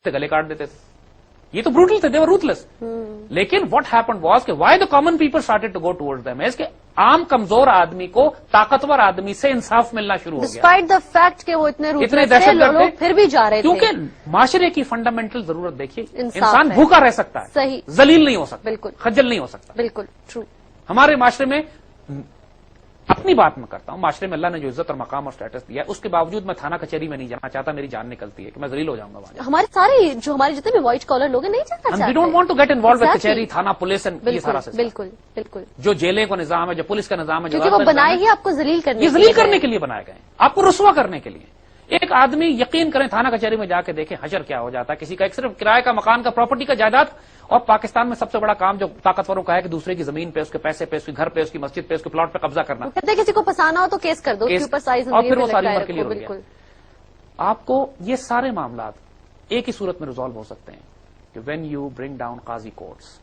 سے گلے کاٹ دیتے تھے. یہ تو بروٹل تھے, دے ور روتھلیس. لیکن واٹ ہیپنڈ واز کہ why the common people started to go toward them is کہ عام کمزور آدمی کو طاقتور آدمی سے انصاف ملنا شروع ہو گیا. ڈسپائٹ دا فیکٹ کہ وہ اتنے دہشت گرد لوگ پھر بھی جا رہے تھے. کیونکہ معاشرے کی فنڈامنٹل ضرورت دیکھیے, انصاف انسان ہے. بھوکا رہ سکتا ہے, صحیح, ذلیل نہیں ہو سکتا, بالکل خجل نہیں ہو سکتا. بالکل ٹرو. ہمارے معاشرے میں, اپنی بات میں کرتا ہوں, معاشرے میں اللہ نے جو عزت اور مقام اور اسٹیٹس دیا ہے اس کے باوجود میں تھانہ کچہری میں نہیں جانا چاہتا. میری جان نکلتی ہے کہ میں ذلیل ہو جاؤں گا وہاں. ہمارے سارے جو ہمارے جتنے بھی وائٹ کالر لوگ ہیں نہیں جانا چاہتے. We don't want to get involved with Exactly. کچہری, تھانہ, پولیس اینڈ یہ سارا سسٹم. بالکل بالکل, جو جیلیں کا نظام ہے, جو پولیس کا نظام ہے, جو کیونکہ وہ بنائے ہی آپ کو ذلیل کرنے یہ ذلیل کرنے کے لیے بنائے گئے ہیں, آپ کو رسوا کرنے کے لیے. ایک آدمی یقین کریں تھانہ کچہری میں جا کے دیکھیں حشر کیا ہو جاتا ہے. کسی کا ایک صرف کرایہ کا مکان کا پراپرٹی کا جائیداد, اور پاکستان میں سب سے بڑا کام جو طاقتوروں کا ہے کہ دوسرے کی زمین پہ, اس کے پیسے پہ, اس کے گھر پہ, اس کی مسجد پہ, اس کے پلاٹ پہ قبضہ کرنا. کہتے ہیں کسی کو پھنسانا ہو تو کیس کر دو, اس کے اوپر ساری اور پھر وہ زندگی ساری پہ عمر کے لیے لٹکائے ہو رکھو. گیا. بالکل آپ کو یہ سارے معاملات ایک ہی صورت میں ریزالو ہو سکتے ہیں کہ when you bring down Qazi courts,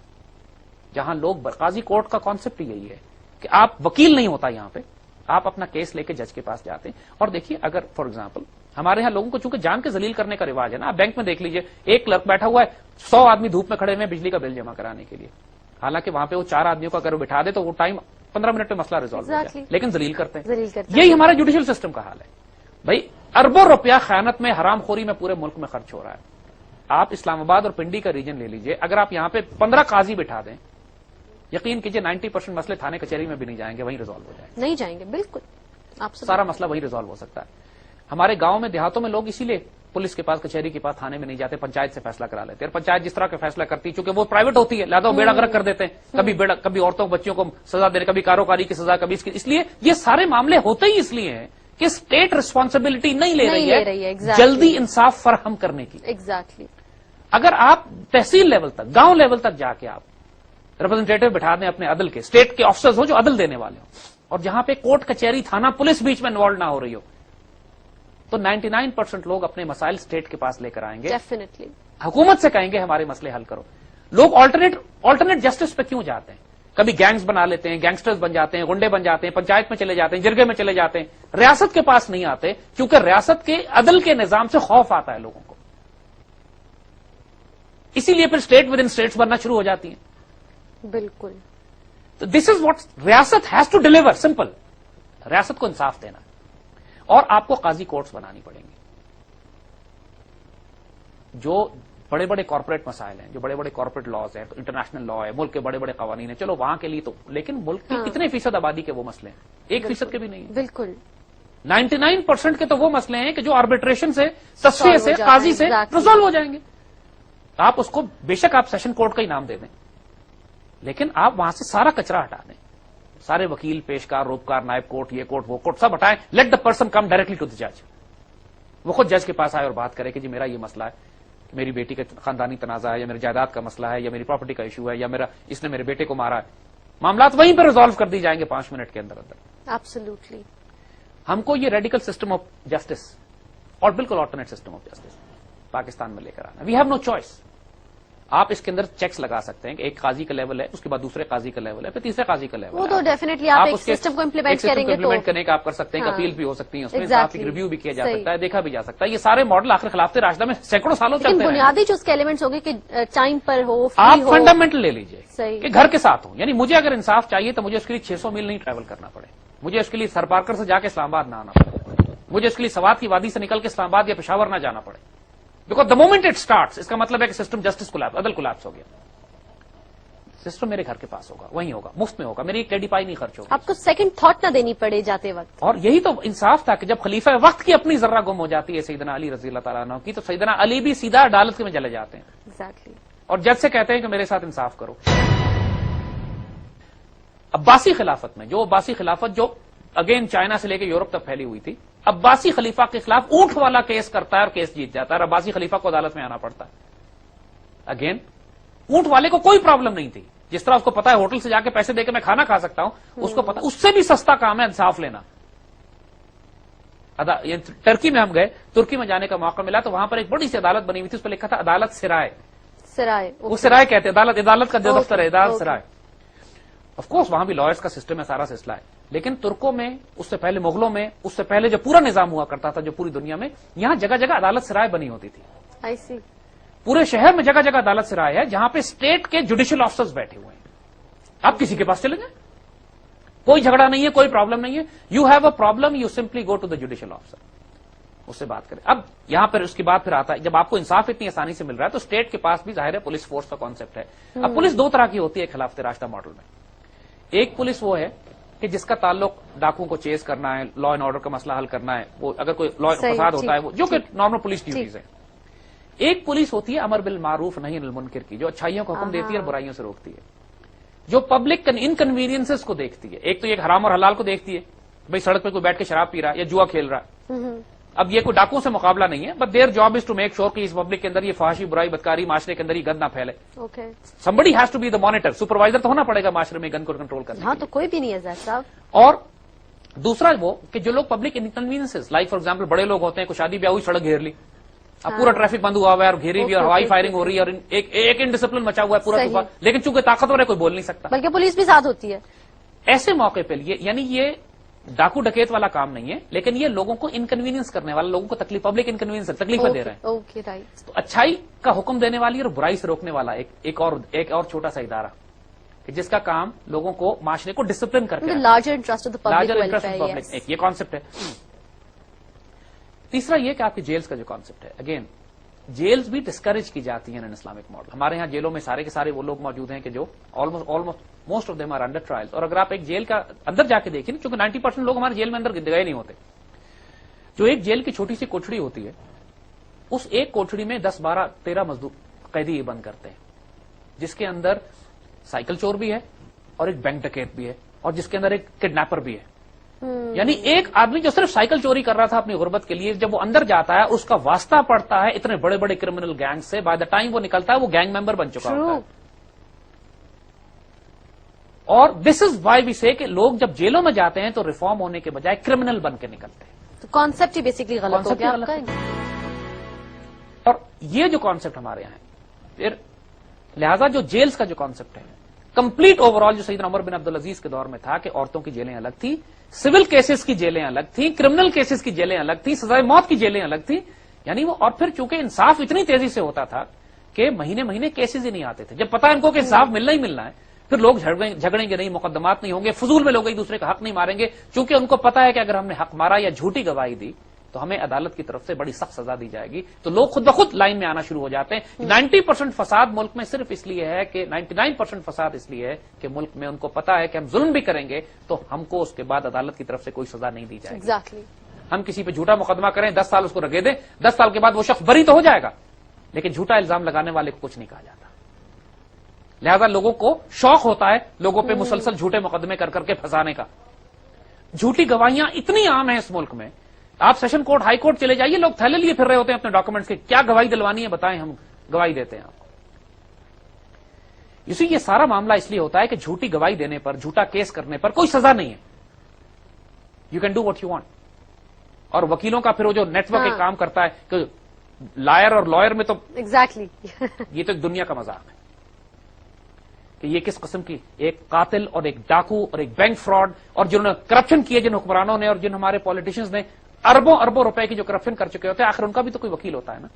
جہاں لوگ قاضی کورٹ کا کانسیپٹ یہی ہے کہ آپ وکیل نہیں ہوتا یہاں پہ, آپ اپنا کیس لے کے جج کے پاس جاتے ہیں. اور دیکھیے اگر فار ایگزامپل ہمارے یہاں لوگوں کو چونکہ جان کے ذلیل کرنے کا رواج ہے نا, آپ بینک میں دیکھ لیجئے ایک کلرک بیٹھا ہوا ہے, 100 آدمی دھوپ میں کھڑے ہوئے بجلی کا بل جمع کرانے کے لیے, حالانکہ وہاں پہ وہ 4 آدمیوں کا اگر وہ بٹھا دے تو وہ ٹائم 15 منٹ میں مسئلہ ریزالو ہو جائے, لیکن ذلیل کرتے ہیں. یہی ہمارا جوڈیشل سسٹم کا حال ہے. بھائی اربوں روپیہ خیانت میں, حرام خوری میں پورے ملک میں خرچ ہو رہا ہے. آپ اسلام آباد اور پنڈی کا ریجن لے لیجئے, اگر آپ یہاں پہ 15 قاضی بٹھا دیں, یقین کیجئے 90% مسئلے تھانے کچہری میں بھی نہیں جائیں گے, وہیں ریزالو ہو جائیں گے. نہیں جائیں گے, بالکل آپ سارا مسئلہ وہی ریزالو ہو سکتا ہے. ہمارے گاؤں میں, دیہاتوں میں لوگ اسی لیے پولیس کے پاس, کچہری کے پاس, تھانے میں نہیں جاتے, پنچایت سے فیصلہ کرا لیتے ہیں. اور پنچایت جس طرح کا فیصلہ کرتی ہے چونکہ وہ پرائیویٹ ہوتی ہے, لہذا وہ بیڑا غرق کر دیتے ہیں. کبھی عورتوں بچیوں کو سزا دینے, کبھی کاروکاری کی سزا, کبھی اس لیے یہ سارے معاملے ہوتے ہی اس لیے ہیں کہ اسٹیٹ ریسپانسبلٹی نہیں لے رہی ہے جلدی انصاف فراہم کرنے کی. ایگزیکٹلی. اگر آپ تحصیل لیول تک, گاؤں لیول تک جا کے آپ ریپرزینٹیٹو بٹھا دیں اپنے عدل کے, اسٹیٹ کے آفیسرز ہوں جو عدل دینے والے ہوں, اور جہاں پہ کورٹ کچہری, تھانہ, پولیس بیچ میں انوالو نہ ہو رہی ہو, تو 99% لوگ اپنے مسائل اسٹیٹ کے پاس لے کر آئیں گے. ڈیفینیٹلی حکومت سے کہیں گے ہمارے مسئلے حل کرو. لوگ آلٹرنیٹ جسٹس پہ کیوں جاتے ہیں؟ کبھی گینگز بنا لیتے ہیں, گینگسٹرز بن جاتے ہیں, گنڈے بن جاتے ہیں, پنچایت میں چلے جاتے ہیں, جرگے میں چلے جاتے ہیں, ریاست کے پاس نہیں آتے کیونکہ ریاست کے عدل کے نظام سے خوف آتا ہے لوگوں کو. اسی لیے پھر اسٹیٹ ود ان اسٹیٹس بننا شروع ہو جاتی ہیں. بالکل. تو دس از واٹ ریاست ہیز ٹو ڈیلیور. سمپل, ریاست کو انصاف دینا, اور آپ کو قاضی کورٹس بنانی پڑیں گی. جو بڑے بڑے کارپوریٹ مسائل ہیں, جو بڑے بڑے کارپوریٹ لاز ہیں, انٹرنیشنل لا ہے, ملک کے بڑے بڑے قوانین ہیں, چلو وہاں کے لیے تو, لیکن ملک کی کتنے فیصد آبادی کے وہ مسئلے ہیں؟ 1% کے بھی نہیں. بالکل 99% کے تو وہ مسئلے ہیں کہ جو آربیٹریشن سے, تصفیے سے, قاضی سے ریزالو ہو جائیں گے. آپ اس کو بے شک آپ سیشن کورٹ کا ہی نام دے دیں, لیکن آپ وہاں سے سارا کچرا ہٹا دیں, سارے وکیل, پیشکار, روپکار, نائب کورٹ, یہ کورٹ, وہ کورٹ, سب ہٹائیں. Let the person come directly to the جج. وہ خود جج کے پاس آئے اور بات کرے کہ جی میرا یہ مسئلہ ہے, میری بیٹی کا خاندانی تنازع ہے, یا میری جائیداد کا مسئلہ ہے, یا میری پراپرٹی کا ایشو ہے, یا اس نے میرے بیٹے کو مارا ہے. معاملات وہیں پہ ریزالو کر دی جائیں گے 5 منٹ کے اندر اندر. ایبسولوٹلی. ہم کو یہ ریڈیکل سسٹم آف جسٹس اور بالکل alternate system of justice Pakistan میں لے کر آنا. We have no choice. آپ اس کے اندر چیکس لگا سکتے ہیں کہ ایک قاضی کا لیول ہے, اس کے بعد دوسرے قاضی کا لیول ہے, پھر تیسرے قاضی کا لیول ہے. وہ تو ڈیفینیٹلی آپ ایک سسٹم کو امپلیمنٹ کریں گے تو کرنے کا آپ کر سکتے ہیں, اپیل بھی ہو سکتی ہے, اس میں Exactly. ریویو بھی کیا جا سکتا ہے, دیکھا بھی جا سکتا ہے. یہ سارے ماڈل آخر خلافت راشدہ میں سینکڑوں سالوں چلتے ہیں. بنیادی جو اس کے ایلیمنٹس ہوں گے کہ ٹائم پر ہو, آپ فنڈامنٹل لے لیجئے کہ گھر کے ساتھ ہوں. یعنی مجھے اگر انصاف چاہیے تو مجھے اس کے لیے 600 میل نہیں ٹریول کرنا پڑے, مجھے اس کے لیے سرپارکر سے جا کے اسلام آباد نہ آنا پڑے, مجھے اس کے لیے سوات کی وادی سے نکل کے اسلام آباد یا پشاور نہ جانا پڑے. Because the moment it starts, اس کا مطلب ہے کہ سسٹم جسٹس کولیپس, عدل کولیپس ہو گیا. سسٹم میرے گھر کے پاس ہوگا, وہیں ہوگا, مفت میں ہوگا, میری ایک ٹیڈی پائی نہیں خرچ ہوگی. آپ کو سیکنڈ تھاٹ نہ دینی پڑے جاتے وقت. اور یہی تو انصاف تھا کہ جب خلیفہ وقت کی اپنی ذرہ گم ہو جاتی ہے سیدنا علی رضی اللہ تعالیٰ عنہ کی, تو سیدنا علی بھی سیدھا عدالت میں چلے جاتے ہیں. ایگزیکٹلی. اور جج سے کہتے ہیں کہ میرے ساتھ انصاف کرو. عباسی خلافت میں, جو عباسی خلافت جو اگین چائنا سے لے کے یورپ تک پھیلی ہوئی تھی, عباسی خلیفہ کے خلاف اونٹ والا کیس کرتا ہے اور کیس جیت جاتا ہے, اور عباسی خلیفہ کو عدالت میں آنا پڑتا ہے. اگین اونٹ والے کو کوئی پرابلم نہیں تھی, جس طرح اس کو پتا ہے ہوٹل سے جا کے پیسے دے کے میں کھانا کھا سکتا ہوں, اس کو پتا اس سے بھی سستا کام ہے انصاف لینا. ٹرکی میں ہم گئے, ترکی میں جانے کا موقع ملا, تو وہاں پر ایک بڑی سی عدالت بنی ہوئی تھی, اس پہ لکھا تھا عدالت سرائے. وہ سرائے کہتے ہیں, عدالت کا جو دفتر ہے عدالت سرائے. آف کورس وہاں بھی لائرس کا سسٹم ہے, سارا سلسلہ ہے, لیکن ترکوں میں, اس سے پہلے مغلوں میں, اس سے پہلے جو پورا نظام ہوا کرتا تھا جو پوری دنیا میں, یہاں جگہ جگہ عدالت سرائے بنی ہوتی تھی. پورے شہر میں جگہ جگہ عدالت سے رائے ہے جہاں پہ اسٹیٹ کے جوڈیشل آفیسرز بیٹھے ہوئے ہیں. آپ کسی کے پاس چلے جائیں, کوئی جھگڑا نہیں ہے, کوئی پرابلم نہیں ہے. You have a problem, you simply go to the judicial officer, اس سے بات کریں. اب یہاں پر اس کی بات پھر آتا ہے, جب آپ کو انصاف اتنی آسانی سے مل رہا ہے تو اسٹیٹ کے پاس بھی ظاہر ہے پولیس فورس کا کانسیپٹ ہے. اب پولیس دو طرح کی ہوتی ہے خلافت راستہ ماڈل میں. ایک پولیس وہ ہے کہ جس کا تعلق ڈاکوؤں کو چیز کرنا ہے, لا اینڈ آرڈر کا مسئلہ حل کرنا ہے, وہ اگر کوئی لا فساد ہوتا ہے وہ جو کہ نارمل پولیس ڈیوٹیز ہے. ایک پولیس ہوتی ہے امر بالمعروف نہی عن المنکر کی, جو اچھائیوں کو حکم دیتی ہے اور برائیوں سے روکتی ہے, جو پبلک انکنوینئنسز کو دیکھتی ہے. ایک تو یہ حرام اور حلال کو دیکھتی ہے, بھائی سڑک پہ کوئی بیٹھ کے شراب پی رہا ہے یا جوا کھیل رہا ہے. اب یہ کوئی ڈاکوؤں سے مقابلہ نہیں ہے, but their job is to make sure کہ اس پبلک کے اندر یہ فحاشی, برائی, بدکاری معاشرے کے اندر یہ گند نہ پھیلے. somebody has to be the monitor, supervisor تو ہونا پڑے گا معاشرے میں گند کو کنٹرول کرنے. ہاں تو کوئی بھی نہیں ہے زید صاحب. اور دوسرا وہ کہ جو لوگ پبلک انکنوینئنسز, لائک فار ایگزامپل بڑے لوگ ہوتے ہیں, کوئی شادی بیاہ ہوئی, سڑک گھیر لی, اب پورا ٹریفک بند ہوا ہوا ہے اور گھیری ہوئی اور ہوائی فائرنگ ہو رہی ہے اور ایک انڈسپلن مچا ہوا ہے پورا طوفان, لیکن چونکہ طاقتور ہے کوئی بول نہیں سکتا, بلکہ پولیس بھی ساتھ ہوتی ہے. ایسے موقع پہ یعنی یہ ڈاکو ڈکیت والا کام نہیں ہے, لیکن یہ لوگوں کو انکنوینئنس کرنے والا, لوگوں کو تکلیف, پبلک انکنوینئنس تکلیفیں دے رہے ہیں. Okay right. تو اچھائی کا حکم دینے والی اور برائی سے روکنے والا ایک اور چھوٹا سا ادارہ جس کا کام لوگوں کو, معاشرے کو ڈسپلن کر کے larger interest of the public, یہ کانسیپٹ ہے. تیسرا یہ کہ آپ کی جیلز کا جو کانسیپٹ ہے, اگین جیلز بھی ڈسکریج کی جاتی ہیں ان اسلامک ماڈل. ہمارے یہاں جیلوں میں سارے کے سارے وہ لوگ موجود ہیں کہ جو almost most of them are under trial. اور اگر آپ ایک جیل کا اندر جا کے دیکھیں, چونکہ 90% لوگ ہمارے جیل میں اندر گئے نہیں ہوتے, جو ایک جیل کی چھوٹی سی کوٹڑی ہوتی ہے, اس ایک کوٹڑی میں 10, 12, 13 مزدور قیدی بند کرتے ہیں, جس کے اندر سائیکل چور بھی ہے اور ایک بینک ڈکیت بھی ہے اور جس کے اندر ایک کڈنیپر بھی ہے. یعنی ایک آدمی جو صرف سائیکل چوری کر رہا تھا اپنی غربت کے لیے, جب وہ اندر جاتا ہے اس کا واسطہ پڑتا ہے اتنے بڑے بڑے کرمنل گینگ سے, بائی دا ٹائم وہ نکلتا ہے وہ گینگ ممبر بن چکا ہوتا ہے. اور دس از وائی وی سے کہ لوگ جب جیلوں میں جاتے ہیں تو ریفارم ہونے کے بجائے کرمنل بن کے نکلتے ہیں. تو کانسیپٹ ہی بیسکلی غلط ہو گیا آپ کا. اور یہ جو کانسیپٹ ہمارے یہاں ہے, پھر لہذا جو جیلز کا جو کانسیپٹ ہے کمپلیٹ اوور آل, جو سیدنا عمر بن عبدالعزیز کے دور میں تھا کہ عورتوں کی جیلیں الگ تھی, سول کیسز کی جیلیں الگ تھیں, کرمنل کیسز کی جیلیں الگ تھیں, سزائے موت کی جیلیں الگ تھیں. یعنی وہ, اور پھر چونکہ انصاف اتنی تیزی سے ہوتا تھا کہ مہینے مہینے کیسز ہی نہیں آتے تھے. جب پتا ان کو کہ انصاف ملنا ہی ملنا ہے, پھر لوگ جھگڑیں گے نہیں, مقدمات نہیں ہوں گے, فضول میں لوگ ایک دوسرے کا حق نہیں ماریں گے, چونکہ ان کو پتا ہے کہ اگر ہم نے حق مارا یا جھوٹی گواہی دی تو ہمیں عدالت کی طرف سے بڑی سخت سزا دی جائے گی. تو لوگ خود بخود لائن میں آنا شروع ہو جاتے ہیں. 90% فساد ملک میں صرف اس لیے ہے کہ 99% فساد اس لیے ہے کہ ملک میں ان کو پتا ہے کہ ہم ظلم بھی کریں گے تو ہم کو اس کے بعد عدالت کی طرف سے کوئی سزا نہیں دی جائے گی. Exactly. ہم کسی پہ جھوٹا مقدمہ کریں, 10 سال اس کو رگے دیں, 10 سال کے بعد وہ شخص بری تو ہو جائے گا, لیکن جھوٹا الزام لگانے والے کو کچھ نہیں کہا جاتا. لہذا لوگوں کو شوق ہوتا ہے لوگوں پہ مسلسل جھوٹے مقدمے کر کے پھنسانے کا. جھوٹی گواہیاں اتنی عام ہیں اس ملک میں, آپ سیشن کورٹ, ہائی کورٹ چلے جائیے, لوگ تھیلے لیے پھر رہے ہوتے ہیں اپنے ڈاکومنٹس کے, کیا گواہی دلوانی ہے بتائیں, ہم گواہی دیتے ہیں آپ کو. اسی یہ سارا معاملہ اس لیے ہوتا ہے کہ جھوٹی گواہی دینے پر, جھوٹا کیس کرنے پر کوئی سزا نہیں ہے. You can do what you want. اور وکیلوں کا پھر وہ جو نیٹ ورک ایک کام کرتا ہے کہ لائر اور لائر میں تو ایگزیکٹلی یہ تو ایک دنیا کا مذاق ہے کہ یہ کس قسم کی ایک قاتل اور ایک ڈاکو اور ایک بینک فراڈ, اور جنہوں نے کرپشن کیے, جن حکمرانوں نے اور جن ہمارے پالیٹیشینز نے اربوں اربوں روپے کی جو کرپشن کر چکے ہوتے ہیں, آخر ان کا بھی تو کوئی وکیل ہوتا ہے نا,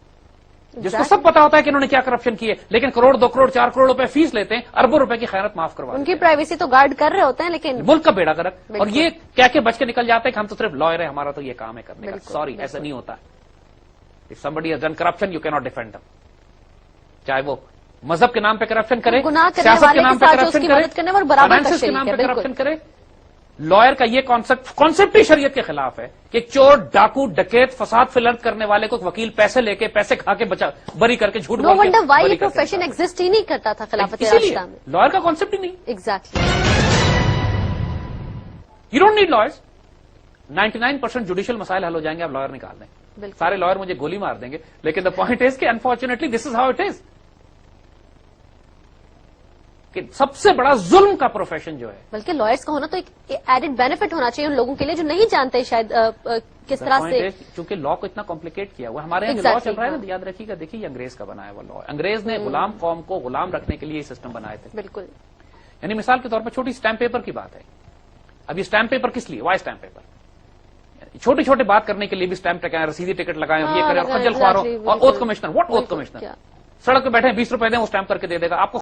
جس کو سب پتا ہوتا ہے کہ انہوں نے کیا کرپشن کی ہے, لیکن کروڑ, 2 کروڑ, 4 کروڑ روپے فیس لیتے ہیں, اربوں روپے کی خیانت معاف کروا, ان کی پرائیویسی تو گارڈ کر رہے ہوتے ہیں, لیکن ملک کا بیڑا گرک. اور یہ کیا کہ بچ کے نکل جاتے ہیں کہ ہم تو صرف لائر ہیں, ہمارا تو یہ کام ہے کرنے کا. سوری, ایسا نہیں ہوتا. If somebody has done corruption, you cannot defend them. چاہے وہ مذہب کے نام پہ کرپشن کرے, سیاست کے نام پہ کرپشن کرے, فائنانس کے نام پہ کرپشن کرے, لائر کا یہ کانسیپٹ ہی شریعت کے خلاف ہے کہ ایک چور, ڈاکو, ڈکیت, فساد فلرد کرنے والے کو وکیل پیسے لے کے, پیسے کھا کے بری کر کے, جھوٹ بول کے. نو ونڈر وائی یہ پروفیشن ایگزسٹ ہی نہیں کرتا تھا خلافت راشدہ میں. لائر کا کانسیپٹ ہی نہیں. Exactly. You don't need lawyers. 99% judicial مسائل حل ہو جائیں گے, آپ لائر نکال دیں. سارے لائر مجھے گولی مار دیں گے, لیکن دا پوائنٹ از کہ unfortunately this is how it is, کہ سب سے بڑا ظلم کا پروفیشن جو ہے. بلکہ لائرز کا ہونا تو ایک ایڈڈ بینیفٹ ہونا چاہیے ان لوگوں کے لیے جو نہیں جانتے شاید کس طرح سے, چونکہ لا کو اتنا کمپلیکیٹ کیا ہوا ہے. ہمارے یہاں جو لا چل رہا ہے نا, یاد رکھیے گا, دیکھیے یہ انگریز کا بنایا ہوا لا. انگریز نے غلام قوم کو غلام رکھنے کے لیے یہ سسٹم بنائے تھے. بالکل. یعنی مثال کے طور پر چھوٹی اسٹیمپ پیپر کی بات ہے. اب یہ اسٹیمپ پیپر کس لیے, وائی اسٹیمپ پیپر, چھوٹی چھوٹے بات کرنے کے لیے بھی اسٹیمپ لگائیں, رسیدی ٹکٹ لگائیں, اور یہ کریں, اور خجل خواروں, اور oath commissioner. What oath commissioner, سڑک پہ بیٹھے 20 روپے دیں وہ اسٹیمپ کر کے دے دے گا. آپ کو